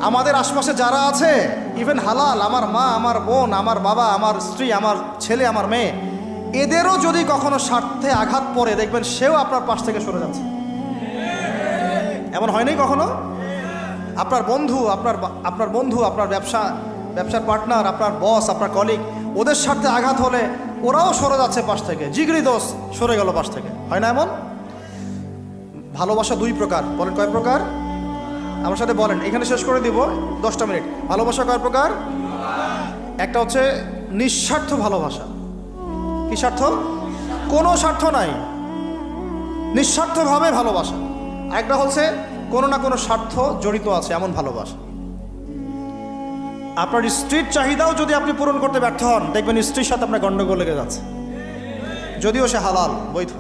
আমাদের আশপাশে যারা আছে, ইভেন হালাল, আমার মা, আমার বোন, আমার বাবা, আমার স্ত্রী, আমার ছেলে, আমার মেয়ে, এদেরও যদি কখনো স্বার্থে আঘাত পড়ে, দেখবেন সেও আপনার পাশ থেকে সরে যাচ্ছে। এমন হয়নি কখনো? আপনার বন্ধু, আপনার ব্যবসার পার্টনার, আপনার বস, আপনার কলিগ, ওদের স্বার্থে আঘাত হলে ওরাও সরে যাচ্ছে পাশ থেকে, জিগরি দোষ সরে গেল পাশ থেকে। হয় না এমন? ভালোবাসা দুই প্রকার। বলেন কয় প্রকার? আমার সাথে বলেন, এখানে শেষ করে দিব 10টা মিনিট। ভালোবাসা কয় প্রকার? একটা হচ্ছে নিঃস্বার্থ ভালোবাসা। কি স্বার্থ? কোনো স্বার্থ নাই, নিঃস্বার্থভাবে ভালোবাসা। একটা হচ্ছে কোনো না কোনো স্বার্থ জড়িত আছে এমন ভালোবাসা। আপনার স্ত্রীর চাহিদাও যদি আপনি পূরণ করতে ব্যর্থ হন, দেখবেন স্ত্রীর সাথে আপনার গন্ডগোল লেগে যাচ্ছে, যদিও সে হালাল বৈধ।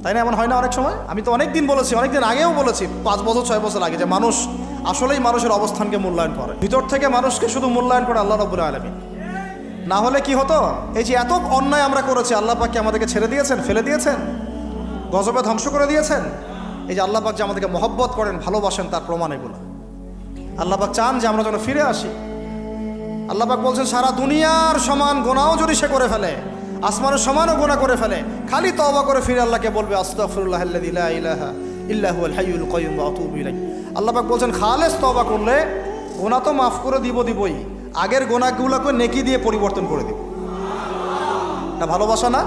তাই না? এমন হয় না অনেক সময়? আমি তো অনেক দিন বলেছি, অনেক দিন আগেও বলেছি, 5 বছর 6 বছর আগে, যে মানুষ আসলেই মানুষের অবস্থানকে মূল্যায়ন করে, ভিতর থেকে মানুষকে শুধু মূল্যায়ন করে আল্লাহ রাব্বুল আলামিন। না হলে কি হতো? এই যে এত অন্যায় আমরা করেছি, আল্লাহ পাক কি আমাদেরকে ছেড়ে দিয়েছেন, ফেলে দিয়েছেন, গজবে ধ্বংস করে দিয়েছেন? এই যে আল্লাহ পাক যে আমাদেরকে মহব্বত করেন, ভালোবাসেন, তার প্রমাণ এগুলো। আল্লাহ পাক চান যে আমরা যেন ফিরে আসি। আল্লাহ পাক বলছেন, সারা দুনিয়ার সমান গুনাহও যদি সে করে ফেলে, আসমানের সমানও গুনাহ করে ফেলে, খালি তওবা করে ফিরে আল্লাহকে বলবে, আস্তাগফিরুল্লাহাল্লাযী লা ইলাহা ইল্লা হুয়াল হাইয়ুল কাইয়্যুম ওয়া আতুবু ইলাইহি। আল্লাহ পাক বলছেন, খালেস তওবা করলে গুনাহ তো মাফ করে দিবই, আগের গুনাহগুলোকে নেকি দিয়ে পরিবর্তন করে দিব। এটা ভালোবাসা না?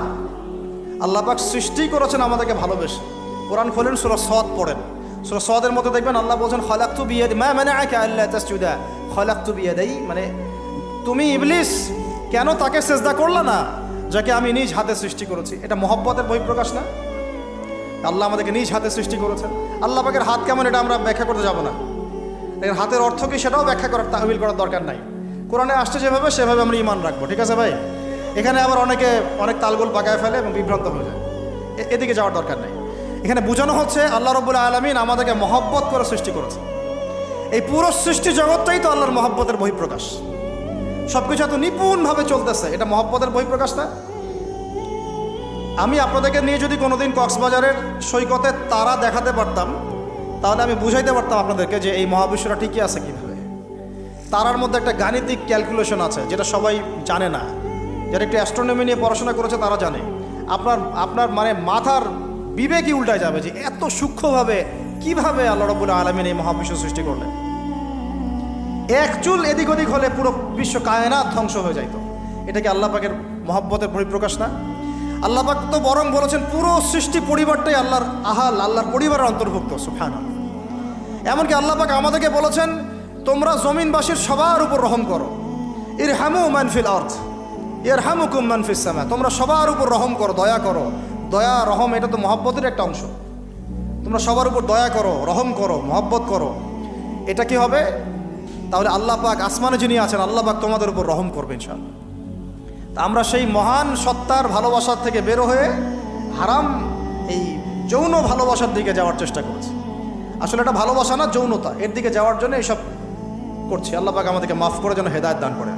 আল্লাহ পাক সৃষ্টি করেছেন আমাদেরকে ভালোবেসে। কোরআন খোলেন, সূরা সদ পড়েন, সূরা সদের মধ্যে দেখবেন আল্লাহ বলছেন, খালাকতু বিয়াদি মা মানাআকা আল্লা তাসজুদা খালাকতু বিয়াদাই, মানে তুমি ইবলিস কেন তাকে সেজদা করলা না যাকে আমি নিজ হাতে সৃষ্টি করেছি? এটা মহব্বতের বহিঃপ্রকাশ না? আল্লাহ আমাদেরকে নিজ হাতে সৃষ্টি করেছেন। আল্লাহ পাকের হাত কেমন এটা আমরা ব্যাখ্যা করতে যাব না। দেখেন, হাতের অর্থ কি সেটাও ব্যাখ্যা করার, তাহবিল করার দরকার নাই। কোরআনে আসছে যেভাবে, সেভাবে আমরা ঈমান রাখবো। ঠিক আছে ভাই? এখানে আবার অনেক তালগোল পাকায় ফেলে এবং বিভ্রান্ত হয়ে যায়, এদিকে যাওয়ার দরকার নাই। এখানে বোঝানো হচ্ছে আল্লাহ রাব্বুল আলামিন আমাদেরকে মহব্বত করে সৃষ্টি করেছে। এই পুরো সৃষ্টি জগৎটাই তো আল্লাহর মহব্বতের বহিঃপ্রকাশ। সবকিছু এত নিপুণভাবে চলতেছে, এটা মহব্বতের বহিঃপ্রকাশ না? আমি আপনাদেরকে নিয়ে যদি কোনোদিন কক্সবাজারের সৈকতে তারা দেখাতে পারতাম, তাহলে আমি বুঝাইতে পারতাম আপনাদেরকে যে এই মহাবিশ্বটা ঠিকই আছে কীভাবে। তারার মধ্যে একটা গাণিতিক ক্যালকুলেশন আছে যেটা সবাই জানে না। যারা একটু অ্যাস্ট্রোনমি নিয়ে পড়াশোনা করেছে তারা জানে। আপনার মানে মাথার বিবেকই উল্টায় যাবে যে এত সূক্ষ্মভাবে কিভাবে আল্লাহ রাব্বুল আলামিন এই মহাবিশ্ব সৃষ্টি করলেন। এক চুল এদিক ওদিক হলে পুরো বিশ্ব কায়নাত ধ্বংস হয়ে যাইত। এটা কি আল্লাহ পাকের মহব্বতের পরিপ্রকাশ না? আল্লাহ পাক তো বরং বলেছেন পুরো সৃষ্টি পরিবারটাই আল্লাহর আল্লাহর পরিবারের অন্তর্ভুক্ত। সুবহানাল্লাহ। এমনকি আল্লাহ পাক আমাদেরকে বলেছেন, তোমরা জমিনবাসীর সবার উপর রহম করো। ইরহামু মান ফিল আরদ ইয়ারহামুকুম মান ফিস সামা। তোমরা সবার উপর রহম করো, দয়া করো। দয়া, রহম, এটা তো মহব্বতের একটা অংশ। তোমরা সবার উপর দয়া করো, রহম করো, মহব্বত করো। এটা কি হবে? তাহলে আল্লাহ পাক আসমানে যিনি আছেন, আল্লাহ পাক তোমাদের উপর রহম করবে ইনশাআল্লাহ। তা আমরা সেই মহান সত্তার ভালোবাসার থেকে বের হয়ে হারাম এই যৌন ভালোবাসার দিকে যাওয়ার চেষ্টা করছি। আসলে এটা ভালোবাসা না, যৌনতা, এর দিকে যাওয়ার জন্য এইসব করছি। আল্লাহ পাক আমাদেরকে মাফ করে যেন হেদায়েত দান করে।